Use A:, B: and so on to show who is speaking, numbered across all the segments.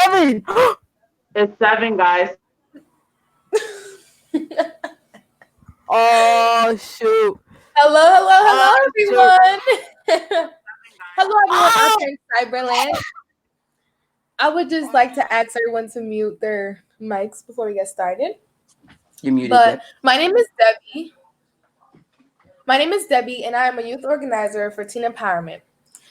A: 7.
B: It's 7, guys.
A: Oh shoot.
C: Hello,
A: Shoot.
C: everyone. Hello, everyone out there in Cyberland. I would just like to ask everyone to mute their mics before we get started.
D: You muted.
C: But my name is Debbie. And I am a youth organizer for Teen Empowerment.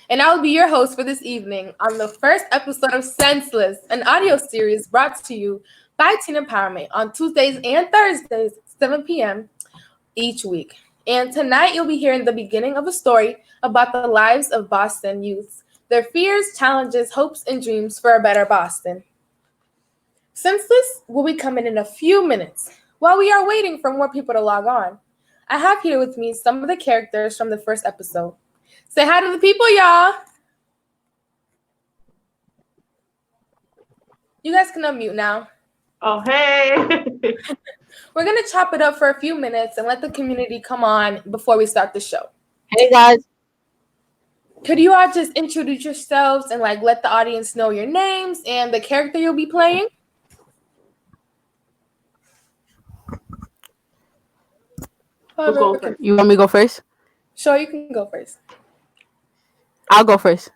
C: And I will be your host for this evening on the first episode of Senseless, an audio series brought to you by Teen Empowerment on Tuesdays and Thursdays, 7 p.m. each week. And tonight you'll be hearing the beginning of a story about the lives of Boston youths, their fears, challenges, hopes, and dreams for a better Boston. Senseless will be coming in a few minutes. While we are waiting for more people to log on, I have here with me some of the characters from the first episode. Say hi to the people, y'all. You guys can unmute now.
B: Oh, hey.
C: We're going to chop it up for a few minutes and let the community come on before we start the show.
A: Hey guys.
C: Could you all just introduce yourselves and let the audience know your names and the character you'll be playing?
B: Who's going first?
A: You want me to go first?
C: Sure, you can go first.
A: I'll go first.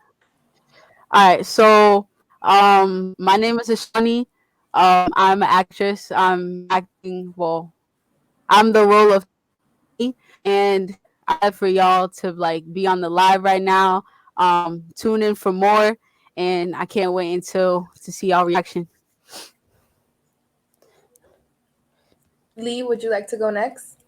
A: All right. So, my name is Ashani. I'm an actress. I'm acting. Well, I'm the role of me, and I have for y'all to be on the live right now. Tune in for more, and I can't wait to see y'all reaction.
C: Lee, would you like to go next?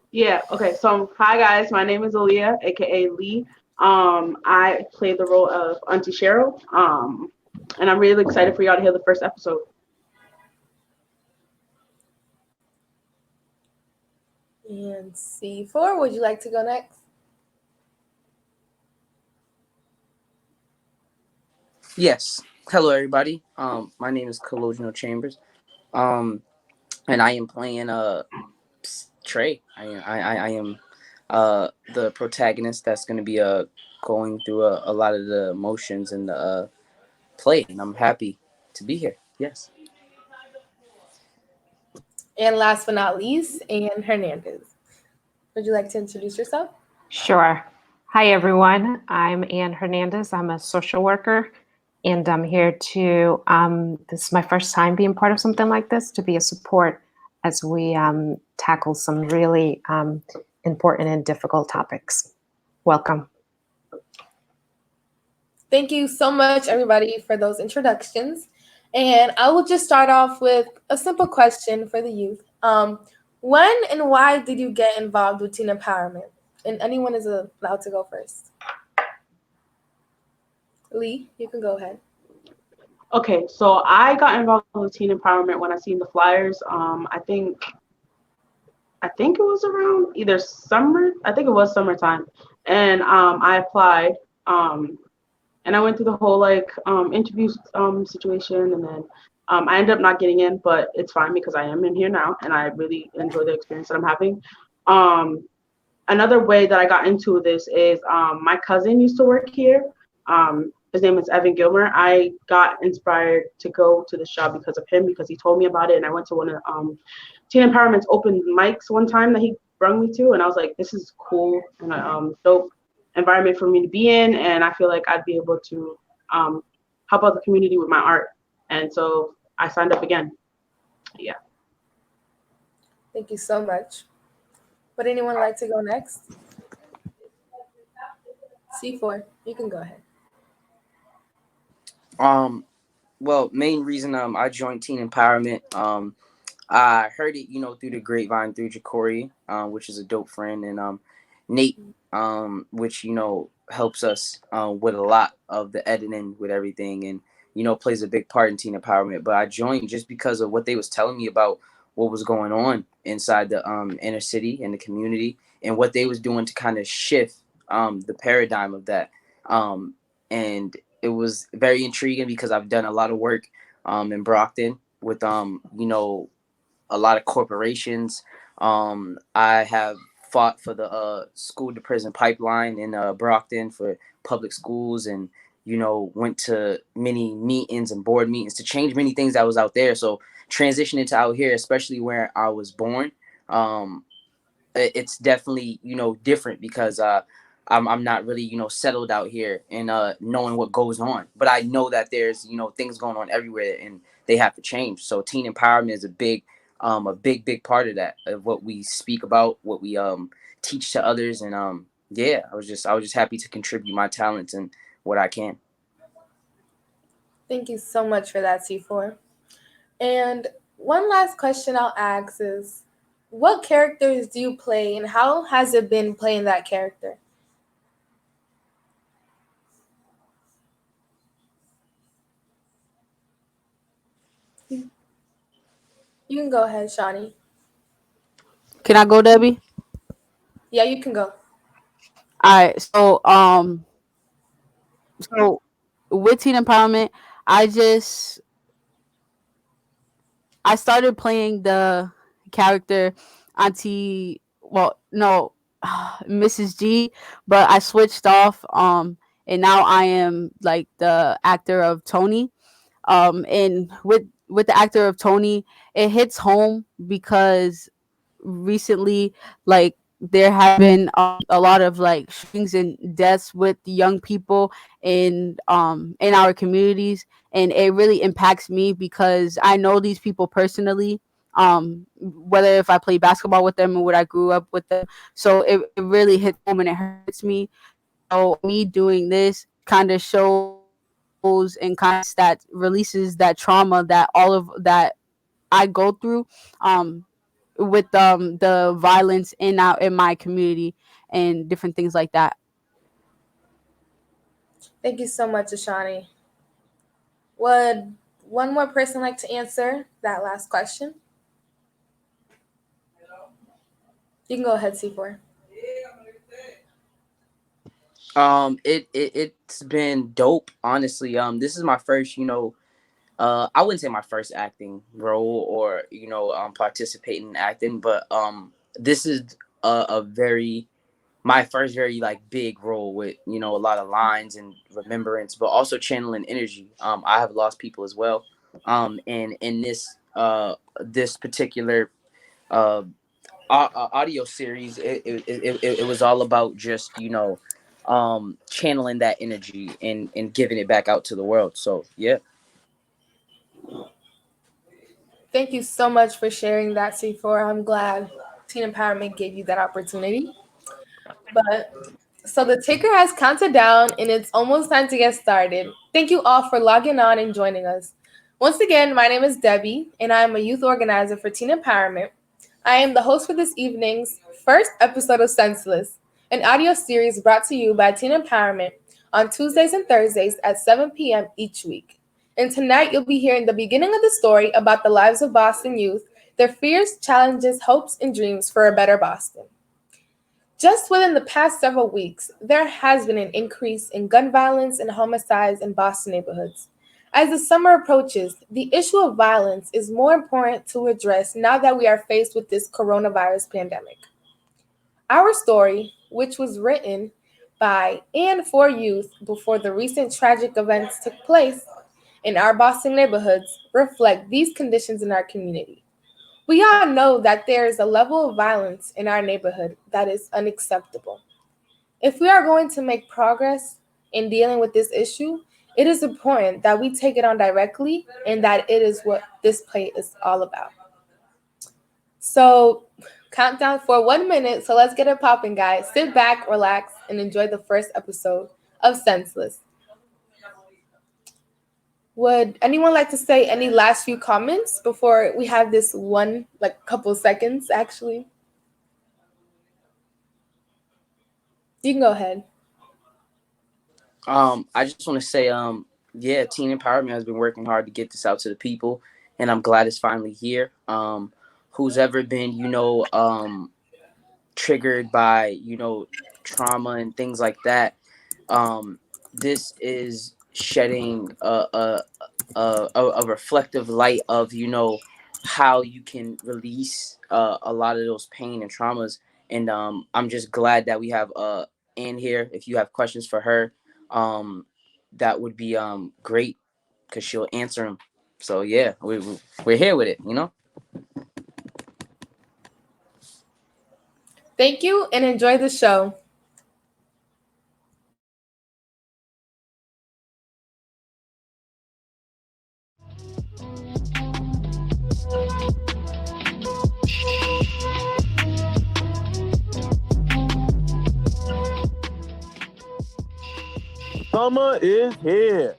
B: Yeah, okay. So, hi, guys. My name is Aaliyah, a.k.a. Lee. I play the role of Auntie Cheryl, and I'm really excited for y'all to hear the first episode.
C: And C4, would you like to go next?
D: Yes. Hello, everybody. My name is Colloginal Chambers, and I am playing Trey. I am the protagonist that's going to be going through a lot of the emotions in the play, and I'm happy to be here. Yes.
C: And last but not least, Anne Hernandez. Would you like to introduce yourself?
E: Sure. Hi, everyone. I'm Anne Hernandez. I'm a social worker, and I'm here to, this is my first time being part of something like this, to be a support as we tackle some really important and difficult topics. Welcome.
C: Thank you so much, everybody, for those introductions. And I will just start off with a simple question for the youth. When and why did you get involved with teen empowerment? And anyone is allowed to go first. Lee, you can go ahead.
B: Okay, so I got involved with teen empowerment when I seen the flyers. I think it was around either summer. I think it was summertime, and I applied. And I went through the whole interview situation, and then I ended up not getting in, but it's fine because I am in here now, and I really enjoy the experience that I'm having. Another way that I got into this is my cousin used to work here. His name is Evan Gilmer. I got inspired to go to the shop because of him, because he told me about it, and I went to one of Teen Empowerment's open mics one time that he brought me to, and I was like, this is cool and dope environment for me to be in, and I feel like I'd be able to help out the community with my art, and so I signed up again. Yeah.
C: Thank you so much. Would anyone like to go next? C4, you can go ahead.
D: Well, main reason I joined Teen Empowerment, I heard it, through the grapevine through Jacory, which is a dope friend, and Nate, which helps us with a lot of the editing with everything, and plays a big part in teen empowerment. But I joined just because of what they was telling me about what was going on inside the inner city and the community, and what they was doing to kind of shift the paradigm of that. And it was very intriguing because I've done a lot of work in Brockton with a lot of corporations. I have fought for the school to prison pipeline in Brockton for public schools, and went to many meetings and board meetings to change many things that was out there. So transitioning to out here, especially where I was born, um, it's definitely different because I'm not really settled out here and knowing what goes on, but I know that there's things going on everywhere and they have to change. So teen empowerment is a big part of that, of what we speak about, what we teach to others. And yeah, I was just happy to contribute my talents and what I can.
C: Thank you so much for that, C4. And one last question I'll ask is, what characters do you play and how has it been playing that character? You can go ahead, Shawnee.
A: Can I go, Debbie?
C: Yeah, you can go.
A: All right. So with teen empowerment, I just I started playing the character Auntie. Well, no, Mrs. G, but I switched off. And now I am like the actor of Tony. And with the actor of Tony, it hits home because recently, like, there have been a lot of like shootings and deaths with the young people in our communities, and it really impacts me because I know these people personally, whether if I play basketball with them or what I grew up with them. So it really hits home and it hurts me. So me doing this kind of shows and kind of releases that trauma that all of that I go through, um with the violence in my community and different things like that.
C: Thank you so much, Ashani. Would one more person like to answer that last question? You can go ahead, C4.
D: It's been dope, honestly. This is my first, I wouldn't say my first acting role or participating in acting, but this is a very my first very like big role with a lot of lines and remembrance, but also channeling energy. I have lost people as well, and in this particular uh audio series, it was all about just channeling that energy and giving it back out to the world. So yeah.
C: Thank you so much for sharing that, C4. I'm glad Teen Empowerment gave you that opportunity. But so the ticker has counted down and it's almost time to get started. Thank you all for logging on and joining us. Once again, my name is Debbie and I am a youth organizer for Teen Empowerment. I am the host for this evening's first episode of Senseless, an audio series brought to you by Teen Empowerment on Tuesdays and Thursdays at 7 p.m. each week. And tonight you'll be hearing the beginning of the story about the lives of Boston youth, their fears, challenges, hopes, and dreams for a better Boston. Just within the past several weeks, there has been an increase in gun violence and homicides in Boston neighborhoods. As the summer approaches, the issue of violence is more important to address now that we are faced with this coronavirus pandemic. Our story, which was written by and for youth before the recent tragic events took place in our Boston neighborhoods, reflect these conditions in our community. We all know that there is a level of violence in our neighborhood that is unacceptable. If we are going to make progress in dealing with this issue, it is important that we take it on directly and that it is what this play is all about. So, countdown for 1 minute. So, let's get it popping, guys. Sit back, relax, and enjoy the first episode of Senseless. Would anyone like to say any last few comments before we have this one, like, couple seconds actually? You can go ahead.
D: I just want to say, yeah, Teen Empowerment has been working hard to get this out to the people, and I'm glad it's finally here. Who's ever been, triggered by, trauma and things like that, um, this is shedding a reflective light of, how you can release a lot of those pain and traumas. And I'm just glad that we have Anne here. If you have questions for her, um, that would be great because she'll answer them. So yeah, we're here with it, you know.
C: Thank you and enjoy the show.
F: Summer is here.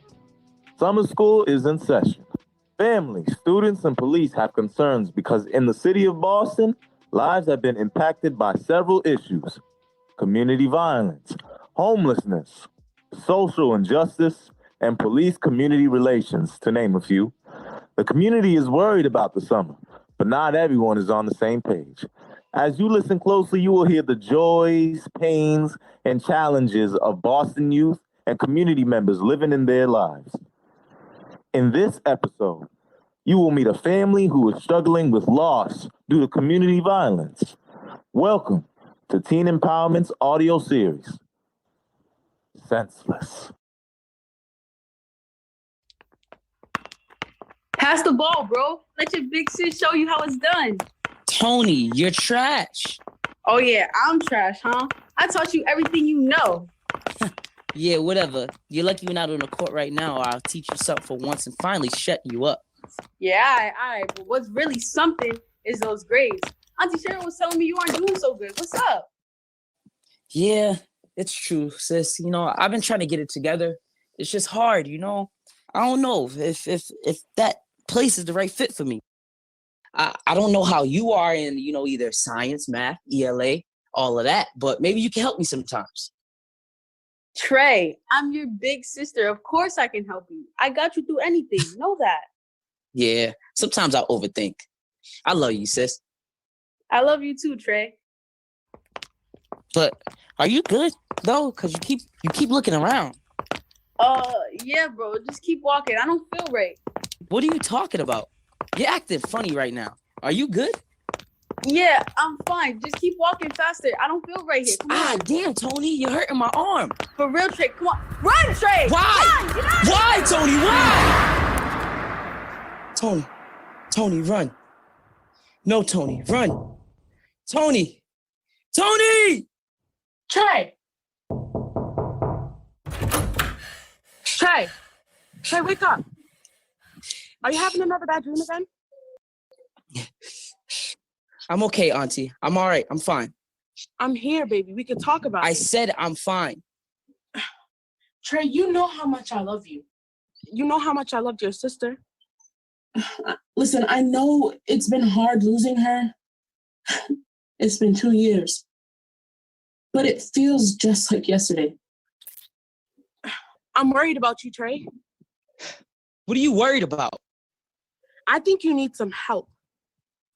F: Summer school is in session. Families, students, and police have concerns because in the city of Boston, lives have been impacted by several issues: community violence, homelessness, social injustice, and police-community relations, to name a few. The community is worried about the summer, but not everyone is on the same page. As you listen closely, you will hear the joys, pains, and challenges of Boston youth and community members living in their lives. In this episode, you will meet a family who is struggling with loss due to community violence. Welcome to Teen Empowerment's audio series, Senseless.
A: Pass the ball, bro. Let your big sis show you how it's done.
D: Tony, you're trash.
A: Oh yeah, I'm trash, huh? I taught you everything you know.
D: Yeah, whatever. You're lucky you're not on the court right now, or I'll teach you something for once and finally shut you up.
A: Yeah, all right. But what's really something is those grades. Auntie Cheryl was telling me you aren't doing so good. What's up?
D: Yeah, it's true, sis. You know, I've been trying to get it together. It's just hard, you know. I don't know if that place is the right fit for me. I don't know how you are in, you know, either science, math, ELA, all of that, but maybe you can help me sometimes.
A: Trey, I'm your big sister. Of course I can help you. I got you through anything. Know that.
D: Yeah, sometimes I overthink. I love you, sis.
A: I love you too, Trey.
D: But are you good though? Cause you keep looking around.
A: Yeah, bro. Just keep walking. I don't feel right.
D: What are you talking about? You're acting funny right now. Are you good?
A: Yeah, I'm fine. Just keep walking faster. I don't feel right here. Come on.
D: Damn, Tony, you're hurting my arm.
A: For real, Trey. Come on. Run, Trey!
D: Why?
A: Run! Get out of
D: Why,
A: here!
D: Tony? Why? Tony, run. No, Tony, run. Tony!
B: Trey! Trey, wake up. Are you having another bad dream again?
D: I'm okay, Auntie. I'm all right. I'm fine.
B: I'm here, baby. We can talk about it.
D: I said I'm fine.
B: Trey, you know how much I love you. You know how much I loved your sister.
G: Listen, I know it's been hard losing her. It's been 2 years. But it feels just like yesterday.
B: I'm worried about you, Trey.
D: What are you worried about?
B: I think you need some help.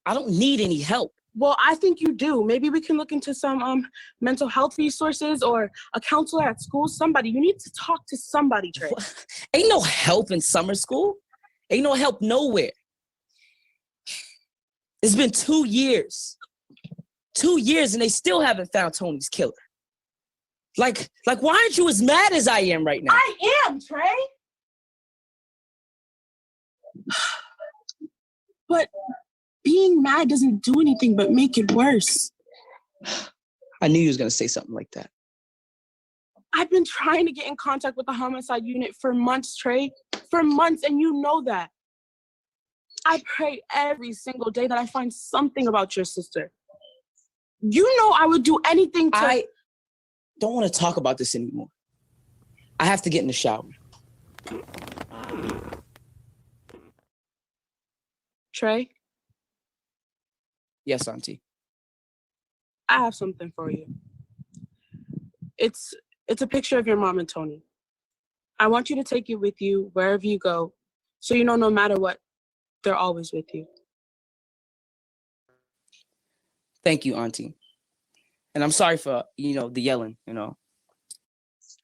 D: I don't need any help.
B: Well, I think you do. Maybe we can look into some mental health resources or a counselor at school. Somebody. You need to talk to somebody, Trey.
D: Ain't no help in summer school. Ain't no help nowhere. It's been 2 years. 2 years and they still haven't found Tony's killer. Like, why aren't you as mad as I am right now?
B: I am, Trey. But being mad doesn't do anything but make it worse.
D: I knew you was going to say something like that.
B: I've been trying to get in contact with the homicide unit for months, Trey. For months, and you know that. I pray every single day that I find something about your sister. You know I would do anything to...
D: I don't want to talk about this anymore. I have to get in the shower.
B: Trey?
D: Yes, Auntie.
B: I have something for you. It's a picture of your mom and Tony. I want you to take it with you wherever you go, so you know no matter what, they're always with you.
D: Thank you, Auntie. And I'm sorry for, the yelling,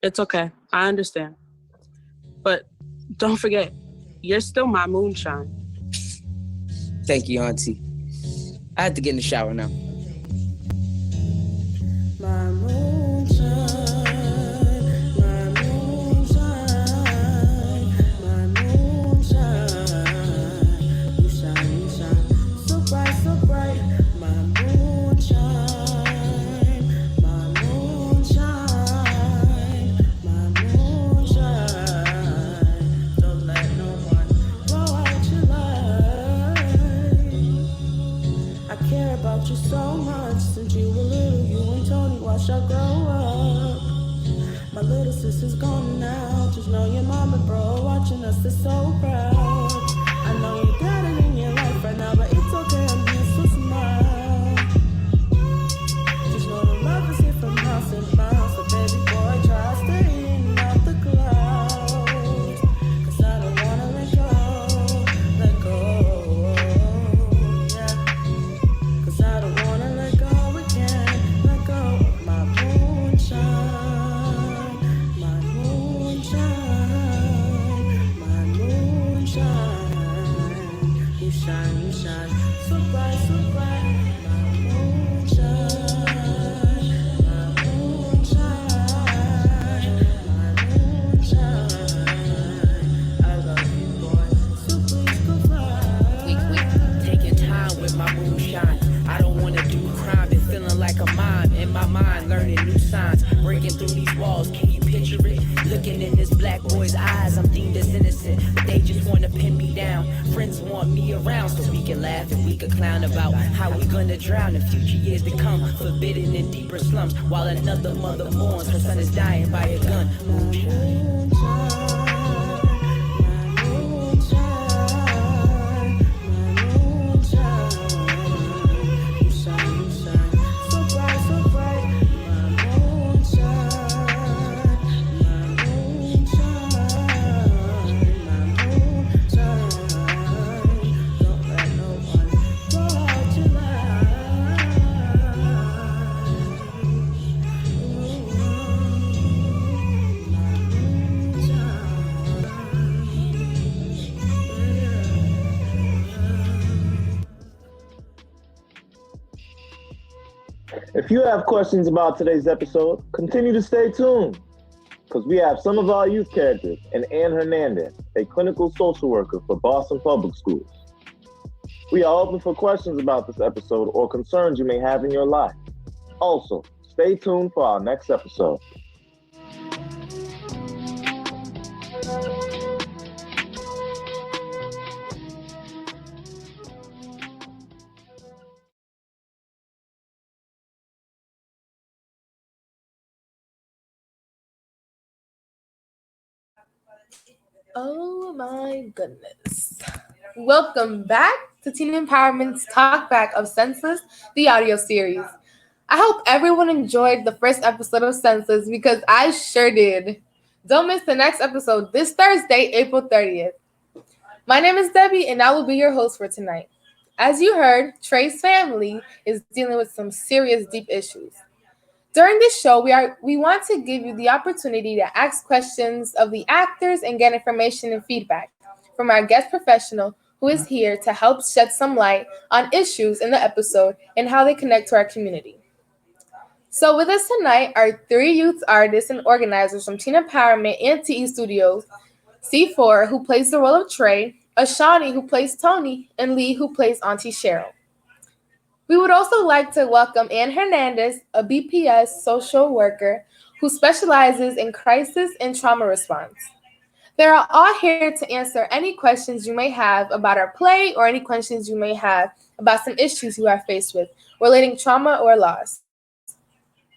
B: It's okay. I understand. But don't forget, you're still my moonshine.
D: Thank you, Auntie. I had to get in the shower now.
H: My moonshine, my moonshine.
G: watch y'all grow up. My little sister's gone now. Just know your mama, bro, watching us is so proud. I know you got it in your life right now, but it's okay, I'm here, so smile. Just know the love is here from house and bounce. So baby boy, try staying out the clouds. Cause I don't wanna let go, yeah. Cause I don't wanna let go again, let go of my moonshine, my moonshine, my moonshine. You shine, so bright, so bright. My moonshine, my moonshine, my moonshine. I love you, boy, so please go fly.
H: Taking time with my moonshine. I don't wanna do crime, been feeling like a mime in my mind, learning new signs, breaking through these walls. Can you picture it? Looking in this black boy's eyes, I'm deemed as innocent, but they just wanna pin me down. Friends want me around so we can laugh and we can clown about how we gonna drown in future years to come, forbidden in deeper slums, while another mother mourns her son is dying by a gun. Moonshine.
F: If you have questions about today's episode, continue to stay tuned, because we have some of our youth characters and Anne Hernandez, a clinical social worker for Boston Public Schools. We are open for questions about this episode or concerns you may have in your life. Also, stay tuned for our next episode.
C: Oh my goodness. Welcome back to Teen Empowerment's Talkback of Senseless, the audio series. I hope everyone enjoyed the first episode of Senseless because I sure did. Don't miss the next episode this Thursday, April 30th. My name is Debbie and I will be your host for tonight. As you heard, Trey's family is dealing with some serious deep issues. During this show, we want to give you the opportunity to ask questions of the actors and get information and feedback from our guest professional who is here to help shed some light on issues in the episode and how they connect to our community. So with us tonight are three youth artists and organizers from Teen Empowerment and TE Studios, C4, who plays the role of Trey, Ashani, who plays Tony, and Lee, who plays Auntie Cheryl. We would also like to welcome Anne Hernandez, a BPS social worker who specializes in crisis and trauma response. They are all here to answer any questions you may have about our play or any questions you may have about some issues you are faced with relating trauma or loss.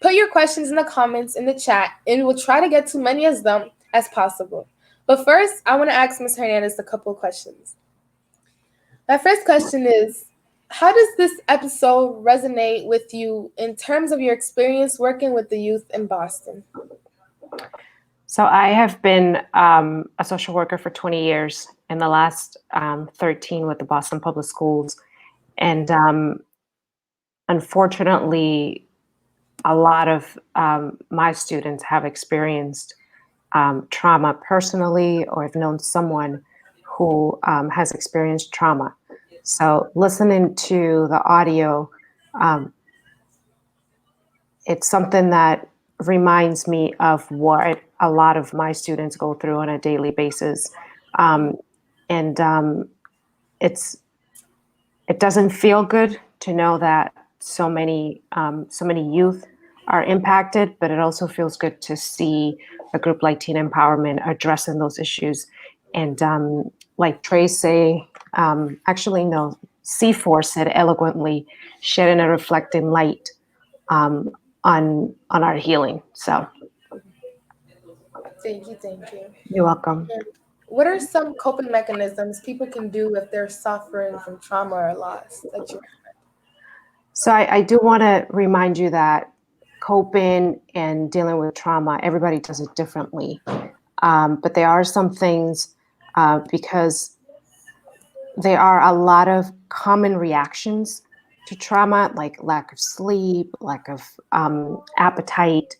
C: Put your questions in the comments in the chat and we will try to get to many of them as possible. But first, I want to ask Ms. Hernandez a couple of questions. My first question is, how does this episode resonate with you in terms of your experience working with the youth in Boston?
E: So I have been a social worker for 20 years, and the last 13 with the Boston Public Schools. And unfortunately, a lot of my students have experienced trauma personally, or have known someone who has experienced trauma. So listening to the audio, it's something that reminds me of what a lot of my students go through on a daily basis. It doesn't feel good to know that so many youth are impacted, but it also feels good to see a group like Teen Empowerment addressing those issues. And like Trey say, actually no, C4 said eloquently, shedding a reflecting light on our healing. So
C: Thank you, thank you.
E: you're welcome.
C: And what are some coping mechanisms people can do if they're suffering from trauma or loss that you?
E: So I do want to remind you that coping and dealing with trauma, everybody does it differently. But there are some things, because there are a lot of common reactions to trauma, like lack of sleep, lack of appetite,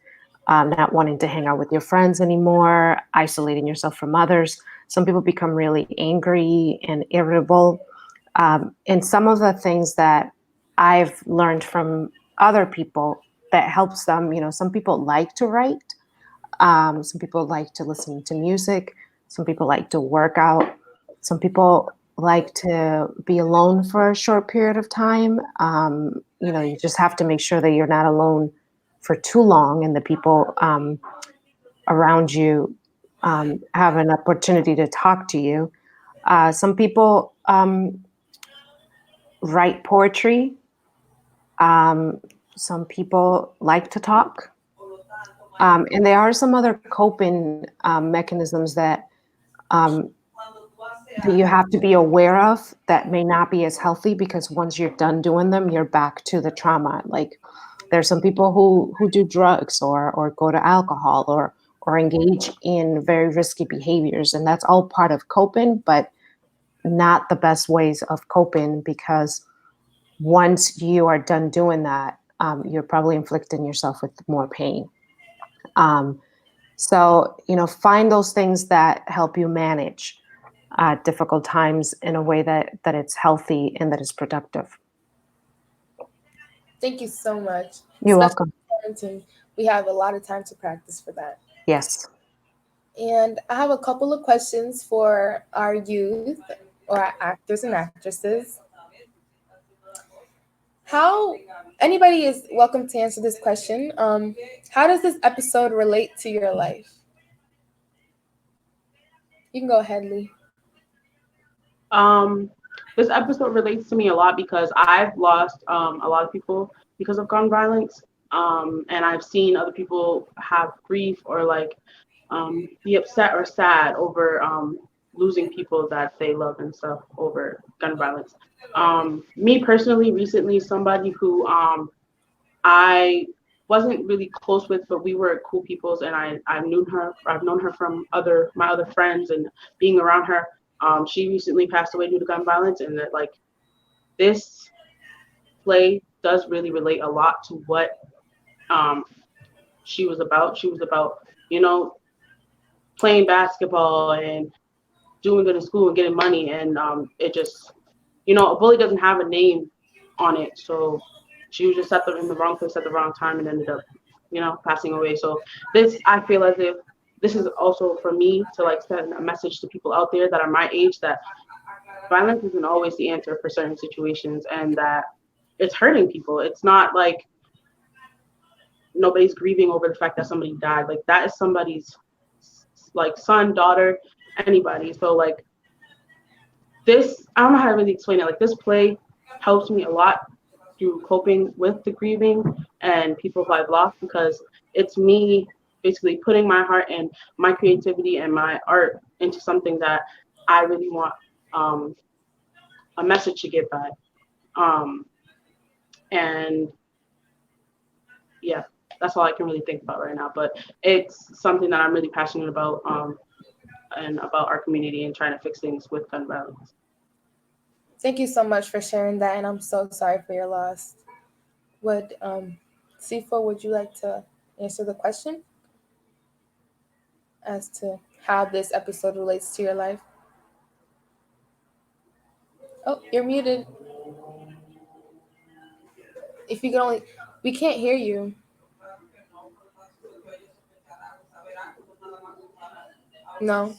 E: not wanting to hang out with your friends anymore, isolating yourself from others. Some people become really angry and irritable. And some of the things that I've learned from other people that helps them, some people like to write, some people like to listen to music, some people like to work out, some people like to be alone for a short period of time. You just have to make sure that you're not alone for too long, and the people around you have an opportunity to talk to you. Some people write poetry. Some people like to talk. And there are some other coping mechanisms um, that you have to be aware of that may not be as healthy, because once you're done doing them, you're back to the trauma. Like there's some people who do drugs or go to alcohol or engage in very risky behaviors, and that's all part of coping, but not the best ways of coping, because once you are done doing that, you're probably inflicting yourself with more pain. So, find those things that help you manage difficult times in a way that it's healthy and that is productive.
C: Thank you so much.
E: You're
C: Especially
E: welcome.
C: parenting, we have a lot of time to practice for that.
E: Yes.
C: And I have a couple of questions for our youth or our actors and actresses. How anybody is welcome to answer this question. How does this episode relate to your life? You can go ahead, Lee.
B: Um, this episode relates to me a lot because I've lost a lot of people because of gun violence. And I've seen other people have grief or like be upset or sad over losing people that they love and stuff over gun violence. Me personally, recently, somebody who I wasn't really close with, but we were cool peoples, and I knew her. I've known her from my other friends and being around her. She recently passed away due to gun violence, and that like this play does really relate a lot to what um, she was about. She was about, you know, playing basketball and doing good in school and getting money, and it just, a bully doesn't have a name on it, so she was just in the wrong place at the wrong time and ended up, passing away. So I feel as if this is also for me to like send a message to people out there that are my age that violence isn't always the answer for certain situations, and that it's hurting people. It's not like nobody's grieving over the fact that somebody died. Like that is somebody's like son, daughter, anybody. So like this, I don't know how to really explain it. Like this play helps me a lot through coping with the grieving and people who I've lost, because it's me basically putting my heart and my creativity and my art into something that I really want a message to get by. And yeah, that's all I can really think about right now. But it's something that I'm really passionate about, and about our community and trying to fix things with gun violence.
C: Thank you so much for sharing that, and I'm so sorry for your loss. Would Sifo, would you like to answer the question as to how this episode relates to your life? Oh, you're muted. If you can only, we can't hear you. No.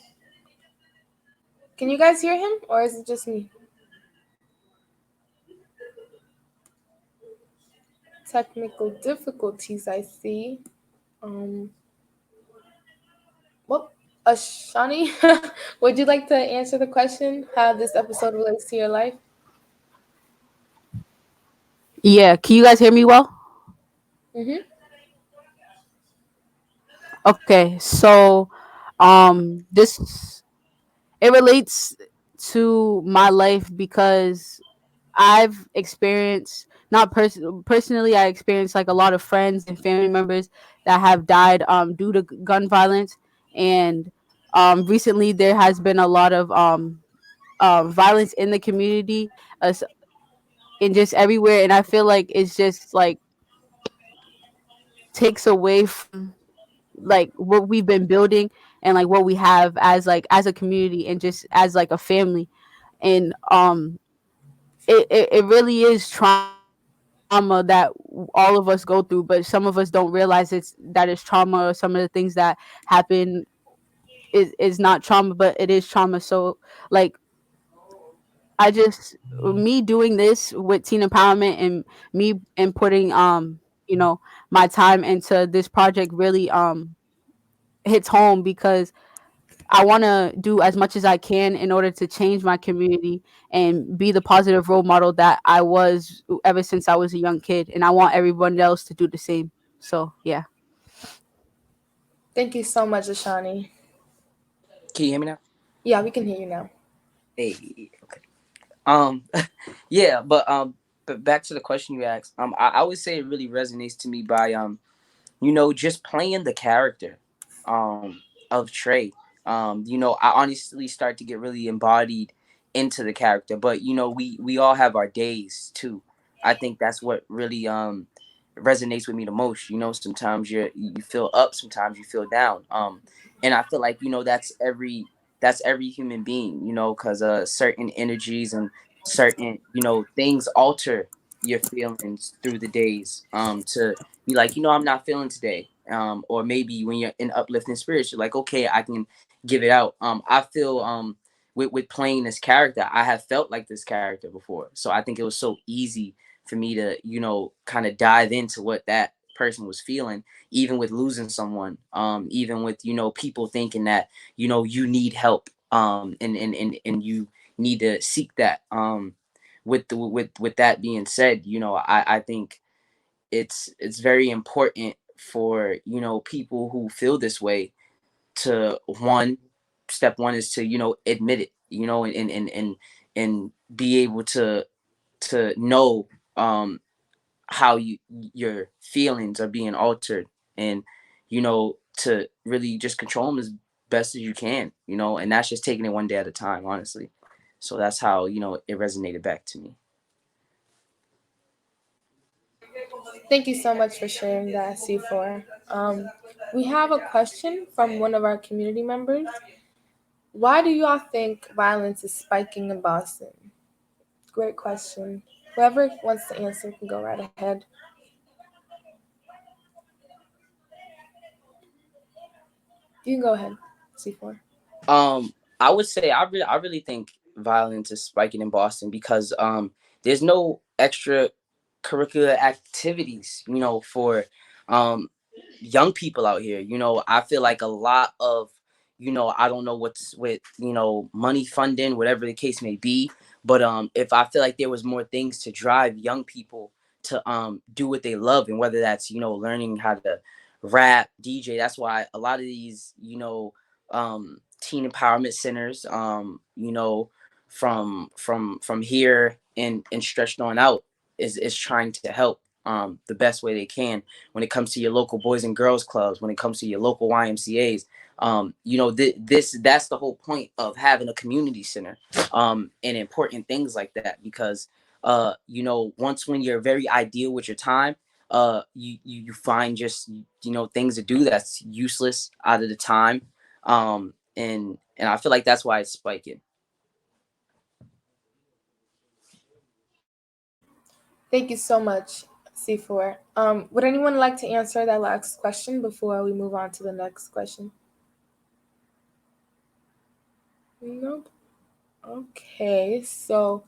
C: Can you guys hear him, or is it just me? Technical difficulties, I see. Well, Ashani, would you like to answer the question how this episode relates to your life?
A: Yeah, can you guys hear me well?
C: Mm-hmm.
A: Okay, so this it relates to my life because I've experienced not personally. I experienced like a lot of friends and family members that have died due to gun violence, and recently there has been a lot of violence in the community, and just everywhere. And I feel like it's just like takes away from like what we've been building and like what we have as like as a community and just as like a family. And it really is trauma that all of us go through, but some of us don't realize it's trauma, or some of the things that happen is not trauma, but it is trauma. So like I just me doing this with teen empowerment and me inputting you know my time into this project really hits home because I want to do as much as I can in order to change my community and be the positive role model that I was ever since I was a young kid, and I want everyone else to do the same. So yeah.
C: Thank you so much, Ashani.
D: Can you hear me now?
C: Yeah, we can hear you now.
D: Hey, okay. Um, yeah, but back to the question you asked. I would say it really resonates to me by just playing the character of Trey. I honestly start to get really embodied into the character. But we all have our days too. I think that's what really resonates with me the most. Sometimes you feel up, sometimes you feel down. And I feel like that's every human being, because certain energies and certain things alter your feelings through the days to be like, I'm not feeling today. Or maybe when you're in uplifting spirits, you're like, okay, I can give it out. I feel with playing this character, I have felt like this character before. So I think it was so easy for me to, kind of dive into what that person was feeling, even with losing someone, even with, people thinking that, you need help, and you need to seek that. With that being said, I think it's very important for people who feel this way to step one is to admit it, and be able to know how your feelings are being altered, and to really just control them as best as you can, and that's just taking it one day at a time, honestly. So that's how it resonated back to me.
C: Thank you so much for sharing that, C4. We have a question from one of our community members. Why do y'all think violence is spiking in Boston? Great question. Whoever wants to answer can go right ahead. You can go ahead, C4.
D: I would say I really think violence is spiking in Boston because there's no extra curricular activities, for um young people out here. I feel like a lot of, I don't know what's with, money funding, whatever the case may be. But if I feel like there was more things to drive young people to do what they love, and whether that's, learning how to rap, DJ. That's why a lot of these, teen empowerment centers, from here and stretched on out is trying to help the best way they can when it comes to your local boys and girls clubs, when it comes to your local YMCA's. That's the whole point of having a community center, and important things like that, because once when you're very ideal with your time, you find just things to do that's useless out of the time, and I feel like that's why it's spiking.
C: Thank you so much, C4. Would anyone like to answer that last question before we move on to the next question? Nope. Okay, so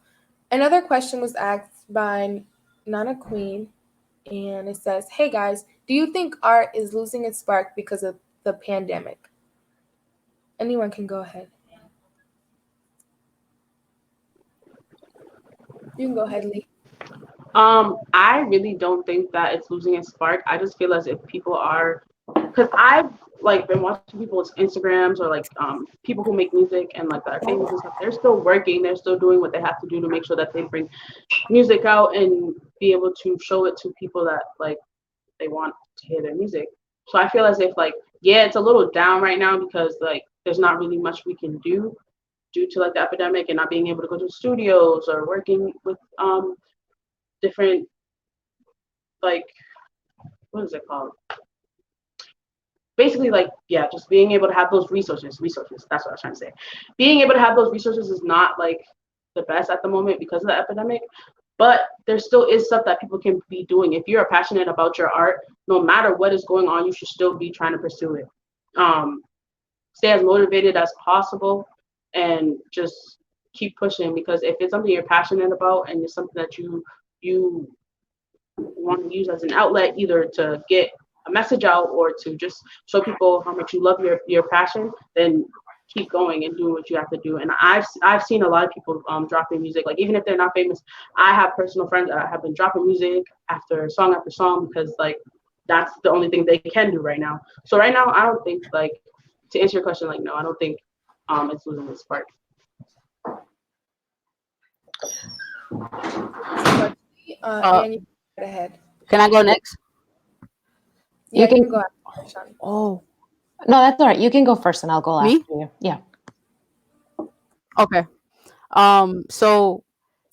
C: another question was asked by Nana Queen, and it says, "Hey guys, do you think art is losing its spark because of the pandemic?" Anyone can go ahead. You can go ahead, Lee.
B: I really don't think that it's losing its spark. I just feel as if people are, because I've like been watching people's Instagrams or like people who make music and like that are famous and stuff. They're still working. They're still doing what they have to do to make sure that they bring music out and be able to show it to people that like they want to hear their music. So I feel as if like yeah, it's a little down right now because like there's not really much we can do due to like the epidemic and not being able to go to studios or working with different like what is it called? Basically like yeah, just being able to have those resources. That's what I was trying to say. Being able to have those resources is not like the best at the moment because of the epidemic. But there still is stuff that people can be doing. If you're passionate about your art, no matter what is going on, you should still be trying to pursue it. Um, Stay as motivated as possible and just keep pushing because if it's something you're passionate about and it's something that you want to use as an outlet either to get a message out or to just show people how much you love your passion, then keep going and doing what you have to do. And I've seen a lot of people dropping music, like even if they're not famous. I have personal friends that have been dropping music after song because like that's the only thing they can do right now. So right now I don't think like to answer your question, like no, I don't think it's losing its spark.
C: And you go ahead.
A: Can I go next?
C: Yeah,
E: You
C: you
E: can.
C: can go after Shawnee.
A: Oh,
E: No, that's all right. You can go first, and I'll go
A: me?
E: after you. Yeah.
A: Okay. So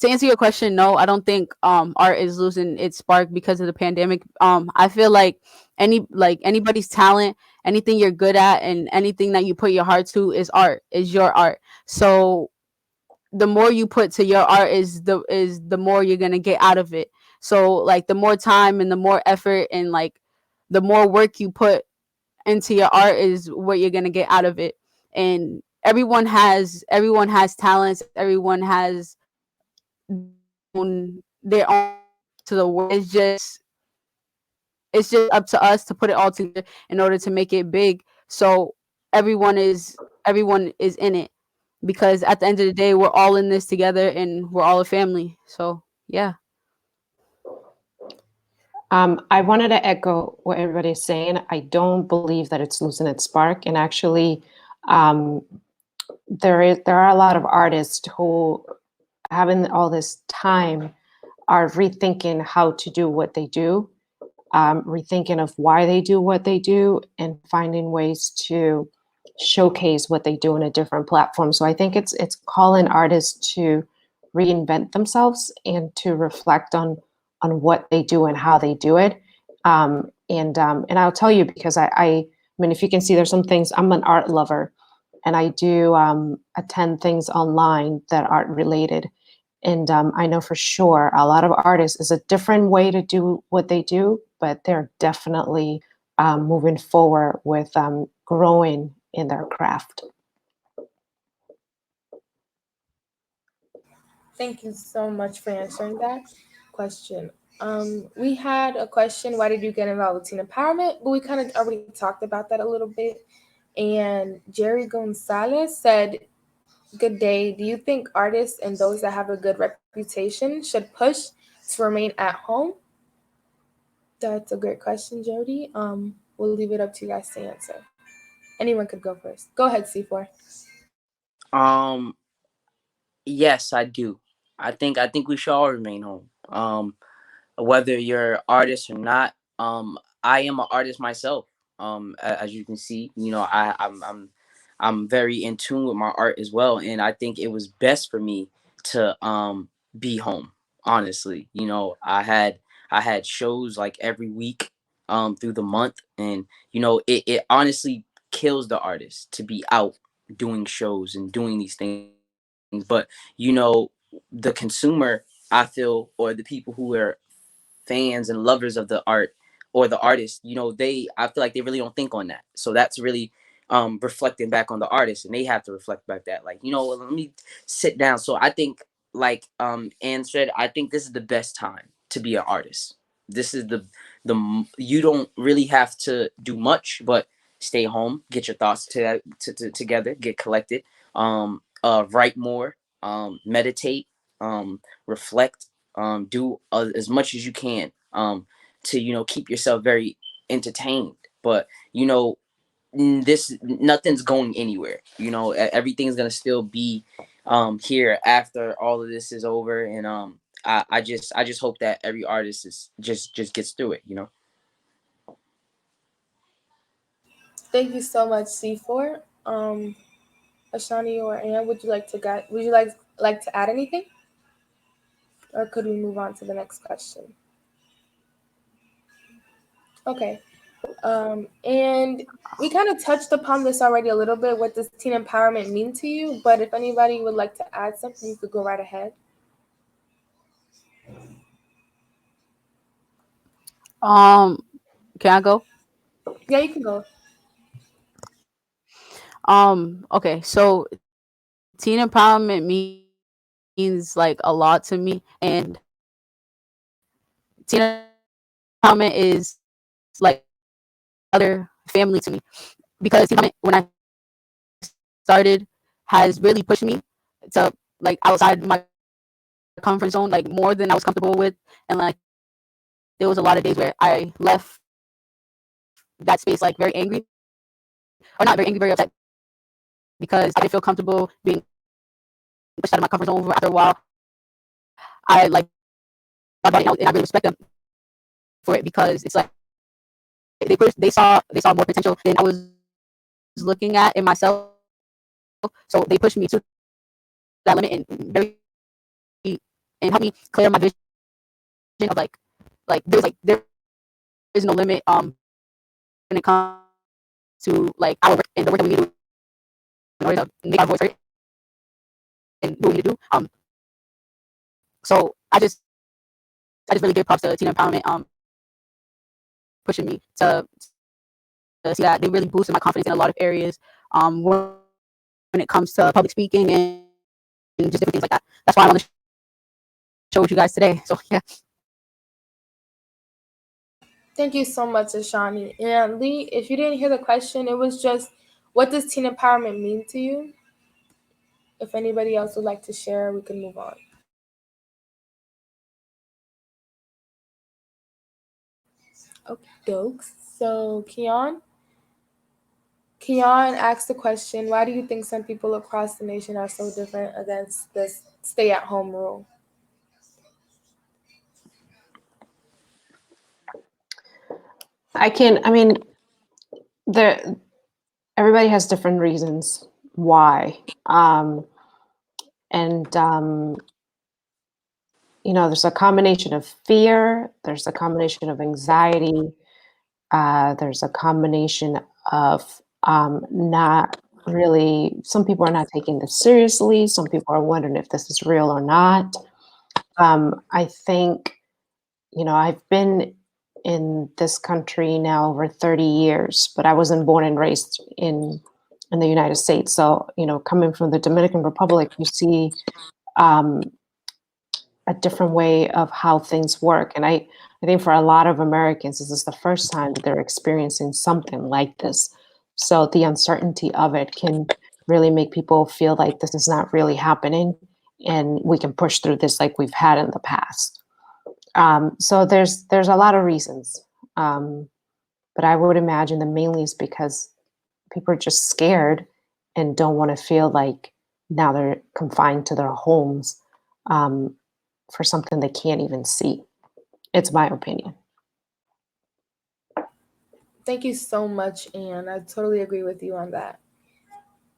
A: to answer your question, no, I don't think art is losing its spark because of the pandemic. I feel like anybody's talent, anything you're good at, and anything that you put your heart to is art. Is your art. So the more you put to your art is the more you're gonna get out of it. So like the more time and the more effort and like the more work you put into your art is what you're gonna get out of it. And everyone has talents. Everyone has their own to the world. It's just up to us to put it all together in order to make it big. So everyone is in it because at the end of the day, we're all in this together and we're all a family. So yeah.
E: I wanted to echo what everybody's saying. I don't believe that it's losing its spark, and actually, um, there are a lot of artists who, having all this time, are rethinking how to do what they do, rethinking of why they do what they do, and finding ways to showcase what they do in a different platform. So I think it's calling artists to reinvent themselves and to reflect on what they do and how they do it. And I'll tell you because I mean, if you can see, there's some things. I'm an art lover, and I do attend things online that aren't related. And I know for sure a lot of artists is a different way to do what they do, but they're definitely moving forward with growing in their craft.
C: Thank you so much for answering that question. We had a question, why did you get involved with teen empowerment? But we kind of already talked about that a little bit. And Jerry Gonzalez said, good day. Do you think artists and those that have a good reputation should push to remain at home? That's a great question, Jody. We'll leave it up to you guys to answer. Anyone could go first. Go ahead, C4.
D: Um, yes, I do. I think we should all remain home. Whether you're artist or not. I am an artist myself. As you can see, I'm very in tune with my art as well, and I think it was best for me to be home. Honestly, I had shows like every week through the month, and it honestly kills the artist to be out doing shows and doing these things. But the consumer, I feel, or the people who are fans and lovers of the art or the artist, I feel like they really don't think on that. So that's really reflecting back on the artist, and they have to reflect back that, like, let me sit down. So I think, like Anne said, I think this is the best time to be an artist. This is the you don't really have to do much but stay home, get your thoughts together, get collected, write more, meditate, reflect, do as much as you can to keep yourself very entertained. But this nothing's going anywhere. You know, everything's gonna still be here after all of this is over, and I just hope that every artist is just gets through it. You know.
C: Thank you so much, C4. Ashani or Anne, would you like to add anything? Or could we move on to the next question? Okay. And we kind of touched upon this already a little bit. What does teen empowerment mean to you? But if anybody would like to add something, you could go right ahead.
A: Um, can I go?
C: Yeah, you can go.
A: Okay, so teen empowerment means like a lot to me, and teen empowerment is like another family to me because teen empowerment when I started has really pushed me to like outside my comfort zone like more than I was comfortable with, and like there was a lot of days where I left that space like very angry, or not very angry, very upset because I didn't feel comfortable being pushed out of my comfort zone. After a while, I like thought about it, and I really respect them for it because it's like they saw more potential than I was looking at in myself, so they pushed me to that limit and helped me clear my vision of like there is no limit when it comes to like our work and the work that we need to do in order to make our voice heard and do what we need to do. So I just really give props to teen empowerment pushing me to see that they really boosted my confidence in a lot of areas when it comes to public speaking and just different things like that. That's why I'm on the show with you guys today. So yeah.
C: Thank you so much, Ashani. And Lee, if you didn't hear the question, it was just, what does teen empowerment mean to you? If anybody else would like to share, we can move on. Okay, dokes. So, Keon asked the question, why do you think some people across the nation are so different against this stay-at-home rule?
E: I mean, there everybody has different reasons why. And there's a combination of fear, there's a combination of anxiety, there's a combination of not really, some people are not taking this seriously, some people are wondering if this is real or not. I think, I've been in this country now over 30 years, but I wasn't born and raised in the United States. So, coming from the Dominican Republic, you see um, a different way of how things work. And I think for a lot of Americans, this is the first time that they're experiencing something like this. So the uncertainty of it can really make people feel like this is not really happening and we can push through this like we've had in the past. So there's a lot of reasons. But I would imagine that mainly is because people are just scared and don't want to feel like now they're confined to their homes um, for something they can't even see. It's my opinion.
C: Thank you so much, Anne. I totally agree with you on that.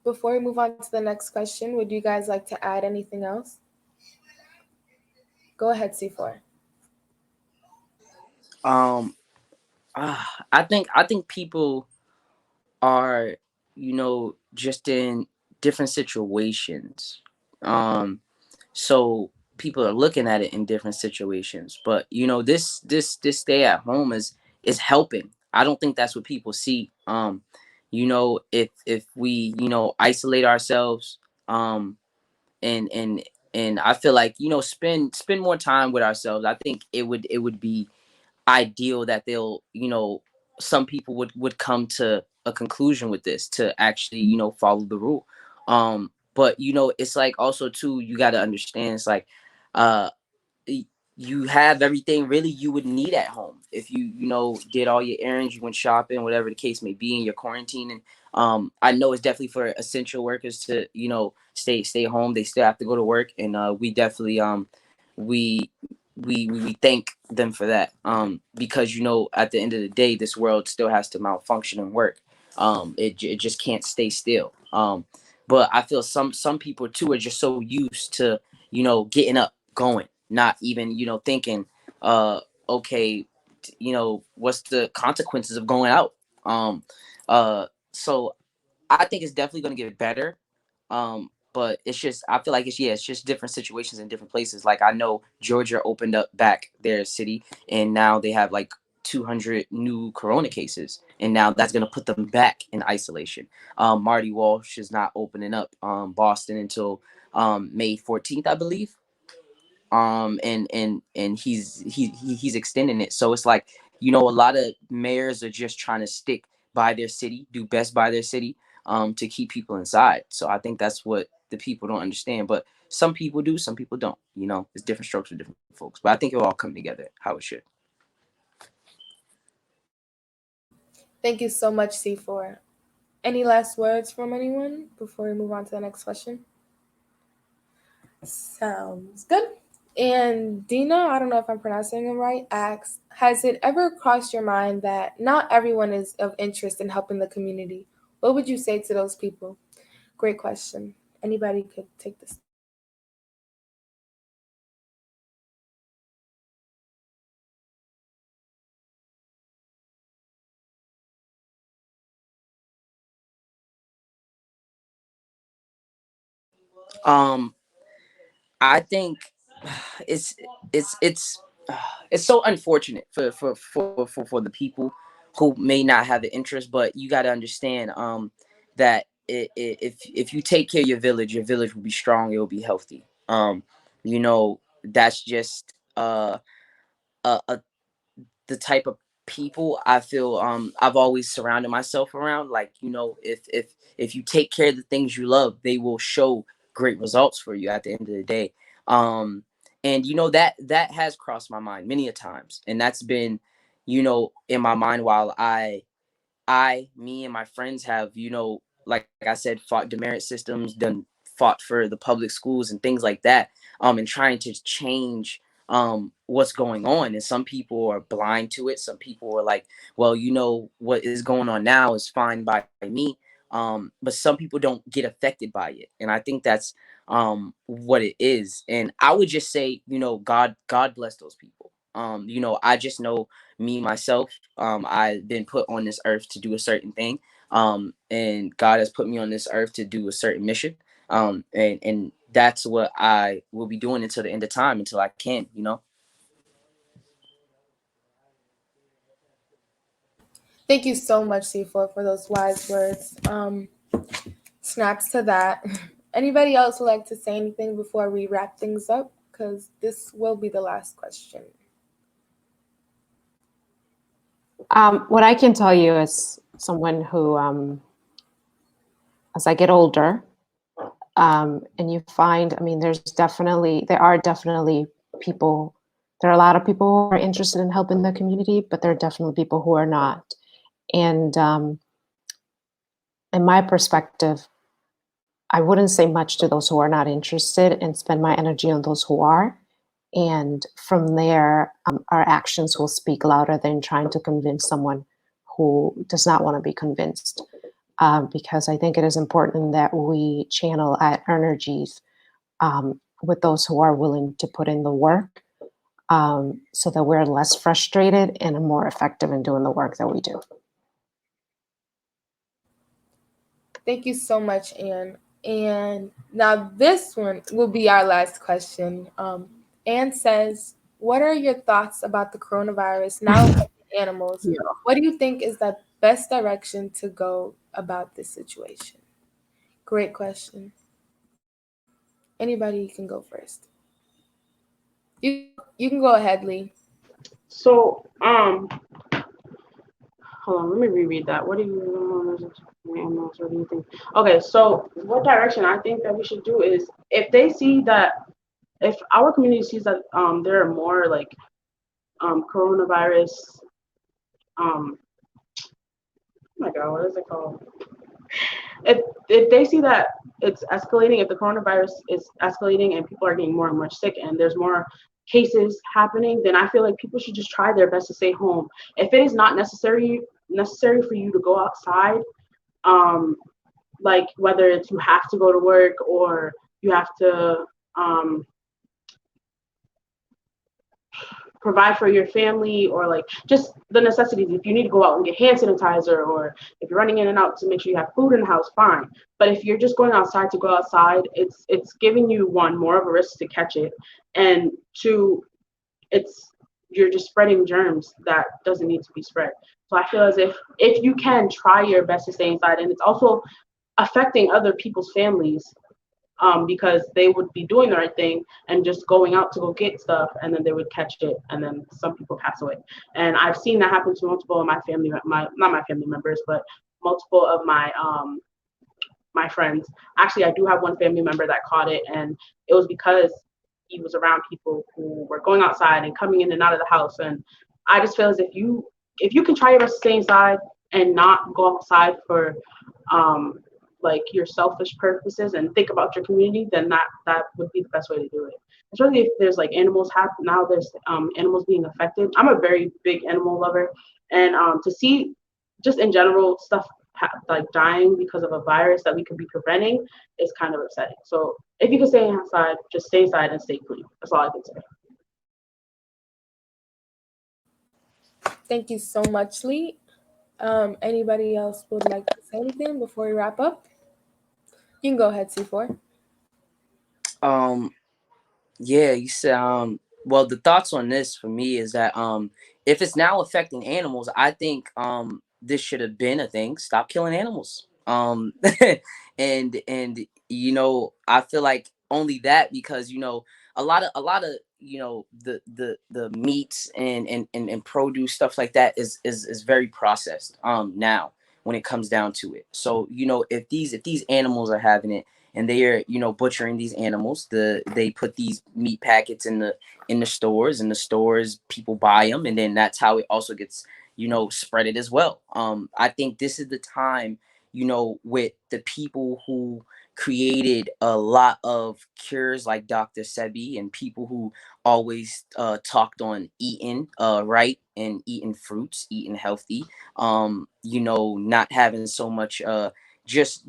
C: Before we move on to the next question, would you guys like to add anything else? Go ahead, C4.
D: Um, I think people are, just in different situations. So people are looking at it in different situations. But this stay at home is helping. I don't think that's what people see. If we, isolate ourselves, and I feel like, spend more time with ourselves. I think it would be ideal that they'll, some people would come to a conclusion with this to actually, follow the rule. But it's like also too, you got to understand, it's like uh you have everything really you would need at home. if you did all your errands, you went shopping, whatever the case may be, in your quarantine. And I know it's definitely for essential workers to stay home. They still have to go to work, and we definitely we we thank them for that, because at the end of the day, this world still has to malfunction and work. It just can't stay still. But I feel some people too are just so used to getting up, going, not even thinking, uh okay, what's the consequences of going out. um so I think it's definitely going to get better. But it's just, I feel like it's just different situations in different places. Like, I know Georgia opened up back their city, and now they have like 200 new corona cases, and now that's going to put them back in isolation. Marty Walsh is not opening up Boston until May 14th, I believe. And he's extending it, so it's like, a lot of mayors are just trying to stick by their city, do best by their city, to keep people inside. So I think that's what the people don't understand, but some people do, some people don't. It's different strokes for different folks, but I think it'll all come together how it should.
C: Thank you so much, C4. Any last words from anyone before we move on to the next question? Sounds good. And Dina, I don't know if I'm pronouncing it right, asks, has it ever crossed your mind that not everyone is of interest in helping the community? What would you say to those people? Great question. Anybody could take this.
D: um I think it's it's it's it's so unfortunate for the people who may not have the interest, but you got to understand that if you take care of your village will be strong, it will be healthy. That's just a the type of people I feel I've always surrounded myself around. Like, if you take care of the things you love, they will show great results for you at the end of the day. And that has crossed my mind many a times, and that's been in my mind while me and my friends have, like I said, fought demerit systems, done fought for the public schools and things like that, and trying to change what's going on. And some people are blind to it. Some people are like, well, what is going on now is fine by me. But some people don't get affected by it. And I think that's what it is. And I would just say, God bless those people. I just know me myself. I've been put on this earth to do a certain thing. And God has put me on this earth to do a certain mission. And that's what I will be doing until the end of time, until I can.
C: Thank you so much, C4, for those wise words. Snaps to that. Anybody else would like to say anything before we wrap things up? Because this will be the last question.
E: What I can tell you as someone who, as I get older, and you find, I mean, there are definitely people, there are a lot of people who are interested in helping the community, but there are definitely people who are not. And in my perspective, I wouldn't say much to those who are not interested and spend my energy on those who are. And from there, our actions will speak louder than trying to convince someone who does not want to be convinced. Because I think it is important that we channel our energies with those who are willing to put in the work, so that we're less frustrated and are more effective in doing the work that we do.
C: Thank you so much, Anne. And now this one will be our last question. Anne says, what are your thoughts about the coronavirus now affecting animals?
A: Yeah.
C: What do you think is the best direction to go about this situation? Great question. Anybody can go first. You can go ahead, Lee.
B: So, hold on, let me reread that. What do you think? Okay, so what direction I think that we should do is, if they see that, if our community sees that there are more like coronavirus. Oh my God, what is it called? If they see that it's escalating, if the coronavirus is escalating and people are getting more and more sick and there's more cases happening, then I feel like people should just try their best to stay home. If it is not necessary for you to go outside, um, like whether it's you have to go to work or you have to um, provide for your family or like just the necessities. If you need to go out and get hand sanitizer or if you're running in and out to make sure you have food in the house, fine. But if you're just going outside to go outside, it's giving you one more of a risk to catch it, and two, it's you're just spreading germs that doesn't need to be spread. So I feel as if you can try your best to stay inside, and it's also affecting other people's families because they would be doing the right thing and just going out to go get stuff, and then they would catch it, and then some people pass away. And I've seen that happen to multiple of my family, my not my family members, but multiple of my friends. Actually, I do have one family member that caught it, and it was because he was around people who were going outside and coming in and out of the house. And I just feel as if you can try your best to stay inside and not go outside for um, like your selfish purposes and think about your community, then that would be the best way to do it. Especially if there's like animals now there's animals being affected. I'm a very big animal lover, and to see just in general stuff like dying because of a virus that we could be preventing is kind of upsetting. So if you can stay inside, just stay inside and stay clean. That's all I can say.
C: Thank you so much, Lee. Anybody else would like to say anything before we wrap up? You can go ahead, C4.
D: Um, Yeah, you said well, the thoughts on this for me is that if it's now affecting animals, I think this should have been a thing. Stop killing animals. And I feel like only that because a lot of the meats and produce stuff like that is very processed now when it comes down to it. So if these animals are having it and they are butchering these animals, they put these meat packets in the stores, and the stores people buy them, and then that's how it also gets spreaded as well. I think this is the time with the people who created a lot of cures like Dr. Sebi, and people who always talked on eating right and eating fruits, eating healthy, not having so much just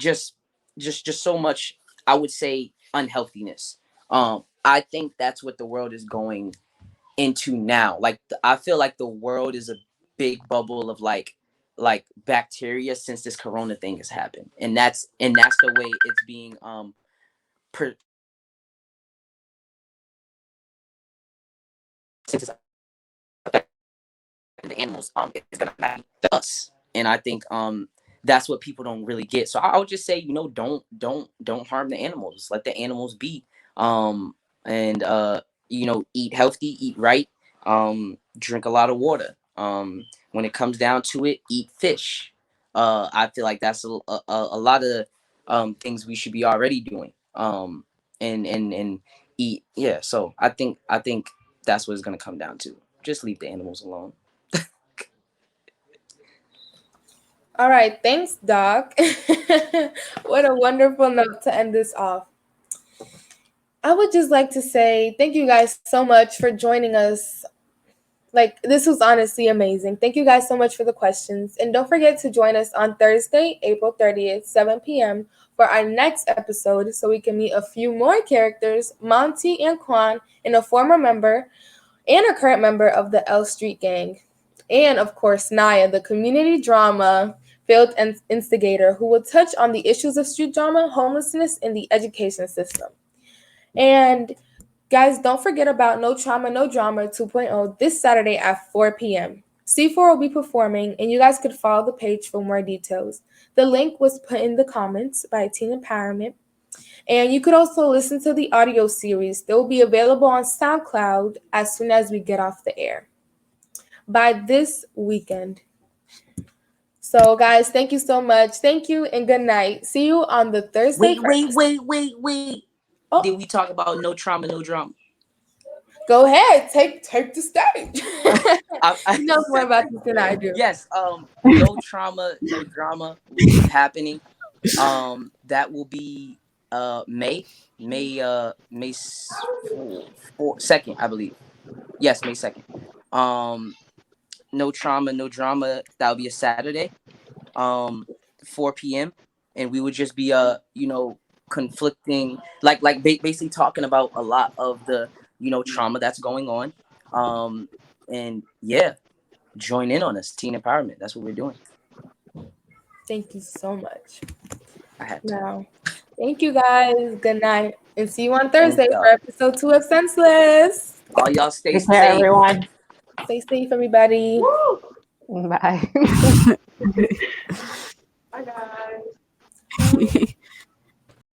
D: so much, I would say, unhealthiness. I think that's what the world is going into now. Like I feel like the world is a big bubble of like bacteria since this corona thing has happened, and that's the way it's being per- since it's the animals, it's gonna matter to us. And I think that's what people don't really get. So I would just say, don't harm the animals. Let the animals be. And eat healthy, eat right, drink a lot of water. When it comes down to it, eat fish. I feel like that's a lot of things we should be already doing. And eat, yeah. So I think that's what it's gonna come down to. Just leave the animals alone.
C: All right, thanks, Doc. What a wonderful note to end this off. I would just like to say thank you guys so much for joining us. Like, this was honestly amazing. Thank you guys so much for the questions. And don't forget to join us on Thursday, April 30th, 7 p.m. for our next episode so we can meet a few more characters, Monty and Quan, and a former member and a current member of the L Street Gang. And of course, Naya, the community drama field instigator who will touch on the issues of street drama, homelessness, and the education system. And guys, don't forget about No Trauma, No Drama 2.0 this Saturday at 4 p.m. C4 will be performing, and you guys could follow the page for more details. The link was put in the comments by Teen Empowerment. And you could also listen to the audio series. They will be available on SoundCloud as soon as we get off the air by this weekend. So, guys, thank you so much. Thank you and good night. See you on the Thursday.
D: Wait.
C: Oh,
D: Did we talk about no trauma, no drama?
C: Go ahead, take the stage.
D: I,
C: You know more about this than I do.
D: yes. No trauma, no drama will be happening. That will be May 2nd, I believe. Yes, May 2nd. Um, no trauma, no drama. That'll be a Saturday. Um, 4 p.m. and we would just be conflicting, basically talking about a lot of the trauma that's going on. And yeah, join in on us, teen empowerment. That's what we're doing.
C: Thank you so much.
D: I had to.
C: Now, thank you guys. Good night, and see you on
D: Thank
C: Thursday for
D: y'all.
C: episode 2 of Senseless.
D: All y'all stay
E: Take care,
D: safe.
E: everyone.
C: Stay safe, everybody.
E: Bye.
B: Bye, guys.